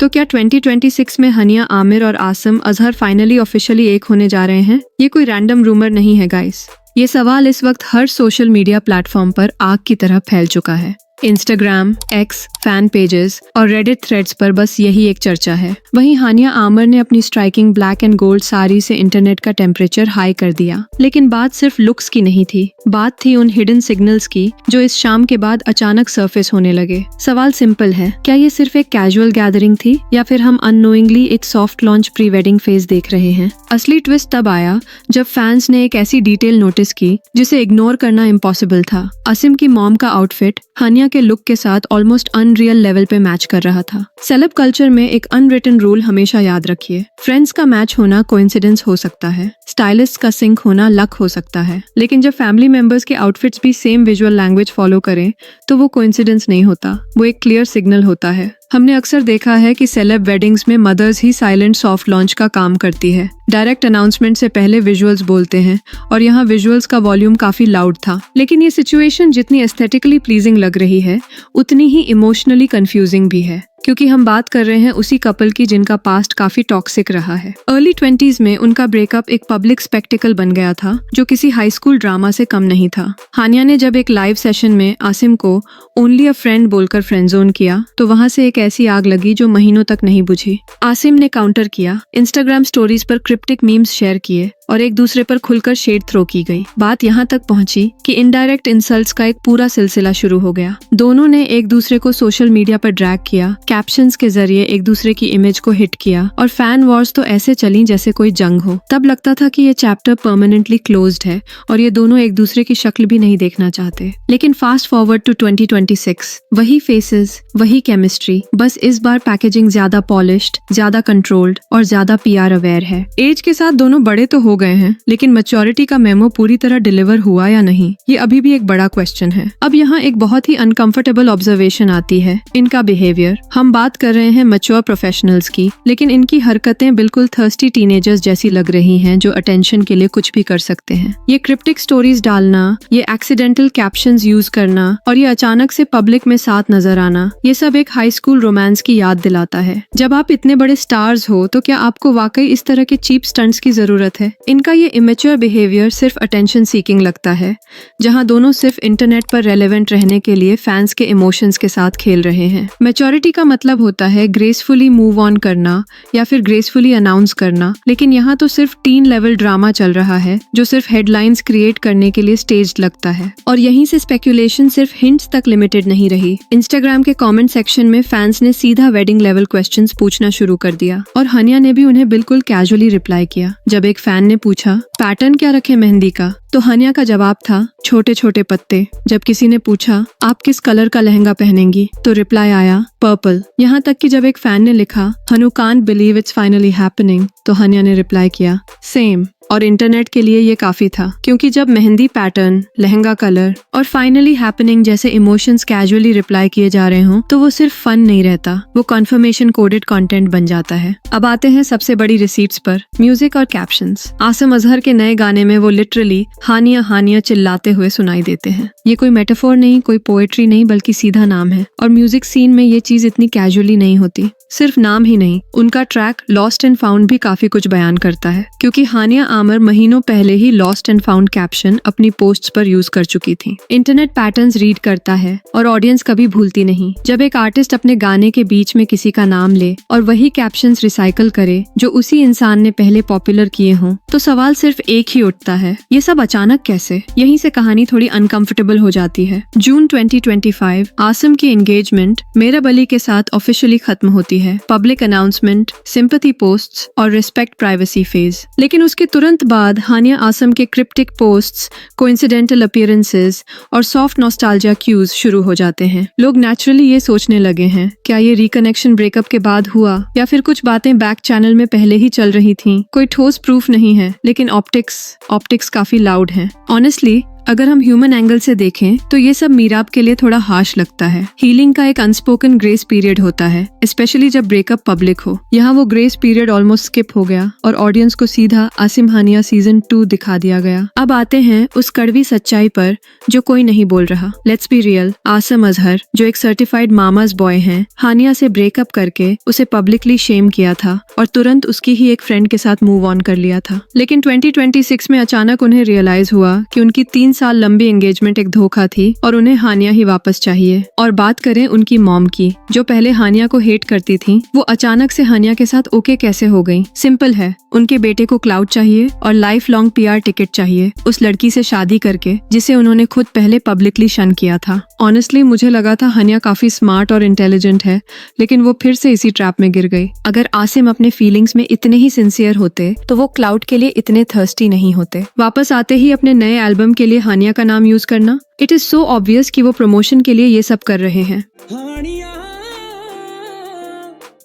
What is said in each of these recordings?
तो क्या 2026 में हानिया आमिर और आसिम अजहर फाइनली ऑफिशियली एक होने जा रहे हैं? ये कोई रैंडम रूमर नहीं है गाइस। ये सवाल इस वक्त हर सोशल मीडिया प्लेटफॉर्म पर आग की तरह फैल चुका है। इंस्टाग्राम, एक्स, फैन पेजेस और रेडिट थ्रेड्स पर बस यही एक चर्चा है। वहीं हानिया आमिर ने अपनी striking black and gold sari से इंटरनेट का टेम्परेचर हाई कर दिया। लेकिन बात सिर्फ लुक्स की नहीं थी, बात थी उन हिडन सिग्नल्स की जो इस शाम के बाद अचानक सरफेस होने लगे। सवाल सिंपल है, क्या ये सिर्फ एक कैजुअल गैदरिंग थी या फिर हम अननोइंगली एक soft launch pre wedding phase देख रहे हैं? असली ट्विस्ट तब आया जब फैंस ने एक ऐसी डिटेल नोटिस की जिसे इग्नोर करना इम्पॉसिबल था। आसिम की मॉम का आउटफिट हानिया के लुक के साथ ऑलमोस्ट अनरियल लेवल पे मैच कर रहा था। सेलेब कल्चर में एक अनरिटन रूल हमेशा याद रखिए, फ्रेंड्स का मैच होना कोइंसिडेंस हो सकता है, स्टाइलिस्ट का सिंक होना लक हो सकता है, लेकिन जब फैमिली मेंबर्स के आउटफिट्स भी सेम विजुअल लैंग्वेज फॉलो करें तो वो कोइंसिडेंस नहीं होता, वो एक क्लियर सिग्नल होता है। हमने अक्सर देखा है कि सेलेब वेडिंग्स में मदर्स ही साइलेंट सॉफ्ट लॉन्च का काम करती है। डायरेक्ट अनाउंसमेंट से पहले विजुअल्स बोलते हैं और यहाँ विजुअल्स का वॉल्यूम काफी लाउड था। लेकिन ये सिचुएशन जितनी एस्थेटिकली प्लीजिंग लग रही है उतनी ही इमोशनली कंफ्यूजिंग भी है, क्योंकि हम बात कर रहे हैं उसी कपल की जिनका पास्ट काफी टॉक्सिक रहा है। अर्ली 20s में उनका ब्रेकअप एक पब्लिक स्पेक्टिकल बन गया था जो किसी हाई स्कूल ड्रामा से कम नहीं था। हानिया ने जब एक लाइव सेशन में आसिम को ओनली अ फ्रेंड बोलकर फ्रेंड जोन किया तो वहां से एक ऐसी आग लगी जो महीनों तक नहीं बुझी। आसिम ने काउंटर किया, इंस्टाग्राम स्टोरीज पर क्रिप्टिक मीम्स शेयर किए और एक दूसरे पर खुलकर शेड थ्रो की गई। बात यहाँ तक पहुंची कि इनडायरेक्ट इंसल्ट्स का एक पूरा सिलसिला शुरू हो गया। दोनों ने एक दूसरे को सोशल मीडिया पर ड्रैग किया, कैप्शंस के जरिए एक दूसरे की इमेज को हिट किया और फैन वॉर्स तो ऐसे चली जैसे कोई जंग हो। तब लगता था कि ये चैप्टर परमानेंटली क्लोज्ड है और ये दोनों एक दूसरे की शक्ल भी नहीं देखना चाहते। लेकिन फास्ट फॉरवर्ड टू 2026, वही फेसेस, वही केमिस्ट्री, बस इस बार पैकेजिंग ज्यादा पॉलिश्ड, ज्यादा कंट्रोल्ड और ज्यादा PR अवेयर है। एज के साथ दोनों बड़े तो हो गए हैं, लेकिन मैच्योरिटी का मेमो पूरी तरह डिलीवर हुआ या नहीं, ये अभी भी एक बड़ा क्वेश्चन है। अब यहाँ एक बहुत ही अनकंफर्टेबल ऑब्जर्वेशन आती है, इनका बिहेवियर। हम बात कर रहे हैं मैच्योर प्रोफेशनल्स की, लेकिन इनकी हरकतें बिल्कुल थर्स्टी टीनेजर्स जैसी लग रही हैं जो अटेंशन के लिए कुछ भी कर सकते हैं। ये क्रिप्टिक स्टोरीज डालना, ये एक्सीडेंटल कैप्शंस यूज करना और ये अचानक से पब्लिक में साथ नजर आना, ये सब एक हाई स्कूल रोमांस की याद दिलाता है। जब आप इतने बड़े स्टार्स हो तो क्या आपको वाकई इस तरह के चीप स्टंट्स की जरूरत है? इनका ये इमेच्योर बिहेवियर सिर्फ अटेंशन सीकिंग लगता है, जहां दोनों सिर्फ इंटरनेट पर रेलेवेंट रहने के लिए फैंस के इमोशंस के साथ खेल रहे हैं। मैच्योरिटी का मतलब होता है ग्रेसफुली मूव ऑन करना या फिर ग्रेसफुली अनाउंस करना, लेकिन यहाँ तो सिर्फ टीन लेवल ड्रामा चल रहा है जो सिर्फ हेडलाइंस क्रिएट करने के लिए स्टेज्ड लगता है। और यहीं से स्पेक्यूलेशन सिर्फ हिंट्स तक लिमिटेड नहीं रही। इंस्टाग्राम के कमेंट सेक्शन में फैंस ने सीधा वेडिंग लेवल क्वेश्चंस पूछना शुरू कर दिया और हानिया ने भी उन्हें बिल्कुल कैजुअली रिप्लाई किया। जब एक फैन ने पूछा पैटर्न क्या रखे मेहंदी का, तो हानिया का जवाब था छोटे छोटे पत्ते। जब किसी ने पूछा आप किस कलर का लहंगा पहनेंगी, तो रिप्लाई आया पर्पल। यहाँ तक कि जब एक फैन ने लिखा Hanu can't believe it's finally happening, तो हानिया ने रिप्लाई किया सेम। और इंटरनेट के लिए ये काफी था, क्योंकि जब मेहंदी पैटर्न, लहंगा कलर और फाइनली हैपनिंग जैसे इमोशंस कैजुअली रिप्लाई किए जा रहे हों तो वो सिर्फ फन नहीं रहता, वो कन्फर्मेशन कोडेड कंटेंट बन जाता है। अब आते हैं सबसे बड़ी रिसीट्स पर, म्यूजिक और कैप्शंस। आसिम अजहर के नए गाने में वो लिटरली हानिया हानिया चिल्लाते हुए सुनाई देते हैं। ये कोई मेटाफोर नहीं, कोई पोएट्री नहीं, बल्कि सीधा नाम है। और म्यूजिक सीन में ये चीज इतनी कैजुअली नहीं होती। सिर्फ नाम ही नहीं, उनका ट्रैक लॉस्ट एंड फाउंड भी काफी कुछ बयान करता है, क्योंकि हानिया आमिर महीनों पहले he lost and found caption अपनी पोस्ट्स पर यूज कर चुकी थी। इंटरनेट पैटर्न्स रीड करता है और ऑडियंस कभी भूलती नहीं। जब एक आर्टिस्ट अपने गाने के बीच में किसी का नाम ले और वही कैप्शंस रिसाइकल करे जो उसी इंसान ने पहले पॉपुलर किए हों, तो सवाल सिर्फ एक ही उठता है, ये सब अचानक कैसे? यहीं से कहानी थोड़ी अनकंफर्टेबल हो जाती है। जून 2025 आसिम की एंगेजमेंट मेरब अली के साथ ऑफिशियली खत्म होती है। पब्लिक अनाउंसमेंट, सिंपैथी पोस्ट्स और रिस्पेक्ट प्राइवेसी फेज। लेकिन उसके तुरंत बाद हानिया आसिम के क्रिप्टिक पोस्ट्स, कोइंसिडेंटल अपीयरेंसेस और सॉफ्ट नॉस्टैल्जिया क्यूज शुरू हो जाते हैं। लोग नेचुरली ये सोचने लगे हैं, क्या ये रिकनेक्शन ब्रेकअप के बाद हुआ या फिर कुछ बातें बैक चैनल में पहले ही चल रही थीं? कोई ठोस प्रूफ नहीं है, लेकिन ऑप्टिक्स काफी लाउड हैं। ऑनेस्टली अगर हम ह्यूमन एंगल से देखें तो ये सब मीराब के लिए थोड़ा हार्श लगता है। हीलिंग का एक अनस्पोकन ग्रेस पीरियड होता है, स्पेशली जब ब्रेकअप पब्लिक हो। यहाँ वो ग्रेस पीरियड ऑलमोस्ट स्किप हो गया और ऑडियंस को सीधा आसिम हानिया सीजन 2 दिखा दिया गया। अब आते हैं उस कड़वी सच्चाई पर जो कोई नहीं बोल रहा। Let's be real, Asim Azhar जो एक सर्टिफाइड मामाज बॉय हैं, हानिया से ब्रेकअप करके उसे पब्लिकली शेम किया था और तुरंत उसकी ही एक फ्रेंड के साथ मूव ऑन कर लिया था। लेकिन 2026 में अचानक उन्हें रियलाइज हुआ कि उनकी 3 साल लंबी एंगेजमेंट एक धोखा थी और उन्हें हानिया ही वापस चाहिए। और बात करें उनकी मॉम की, जो पहले हानिया को हेट करती थी, वो अचानक से हानिया के साथ ओके कैसे हो गई? सिंपल है, उनके बेटे को क्लाउड चाहिए और लाइफ लॉन्ग PR टिकट चाहिए उस लड़की से शादी करके जिसे उन्होंने खुद पहले पब्लिकली शन किया था। ऑनेस्टली मुझे लगा था हानिया काफी स्मार्ट और इंटेलिजेंट है, लेकिन वो फिर से इसी ट्रैप में गिर गई। अगर आसिम अपने फीलिंग्स में इतने ही सिंसियर होते तो वो क्लाउड के लिए इतने थर्स्टी नहीं होते। वापस आते ही अपने नए एल्बम के लिए हानिया का नाम यूज करना, इट इज सो ऑब्वियस कि वो प्रमोशन के लिए ये सब कर रहे हैं।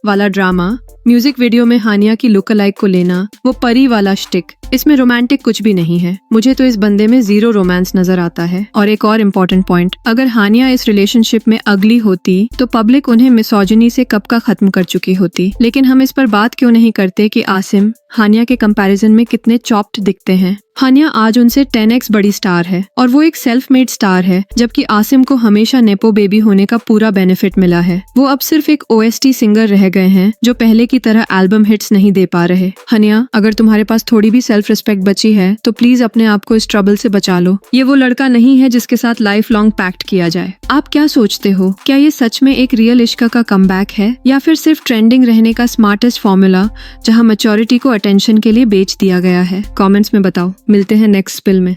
वाला ड्रामा, म्यूजिक वीडियो में हानिया की लुक अलाइक को लेना, वो परी वाला श्टिक, इसमें रोमांटिक कुछ भी नहीं है। मुझे तो इस बंदे में 0 रोमांस नजर आता है। और एक और इम्पोर्टेंट पॉइंट, अगर हानिया इस रिलेशनशिप में अगली होती तो पब्लिक उन्हें मिसोजिनी से कब का खत्म कर चुकी होती। लेकिन हम इस पर बात क्यों नहीं करते कि आसिम हानिया के कंपैरिजन में कितने चॉप्ड दिखते हैं। हानिया आज उनसे 10x बड़ी स्टार है और वो एक सेल्फ मेड स्टार है, जबकि आसिम को हमेशा नेपो बेबी होने का पूरा बेनिफिट मिला है। वो अब सिर्फ एक OST सिंगर रह गए हैं जो पहले की तरह एल्बम हिट्स नहीं दे पा रहे। हानिया, अगर तुम्हारे पास थोड़ी भी सेल्फ रिस्पेक्ट बची है तो प्लीज अपने आप को इस ट्रबल से बचा लो। ये वो लड़का नहीं है जिसके साथ लाइफ लॉन्ग पैक्ट किया जाए। आप क्या सोचते हो, क्या ये सच में एक रियल इश्क का कमबैक है या फिर सिर्फ ट्रेंडिंग रहने का स्मार्टेस्ट फॉर्मूला जहां मैच्योरिटी को अटेंशन के लिए बेच दिया गया है? कमेंट्स में बताओ। मिलते हैं नेक्स्ट स्पिल में।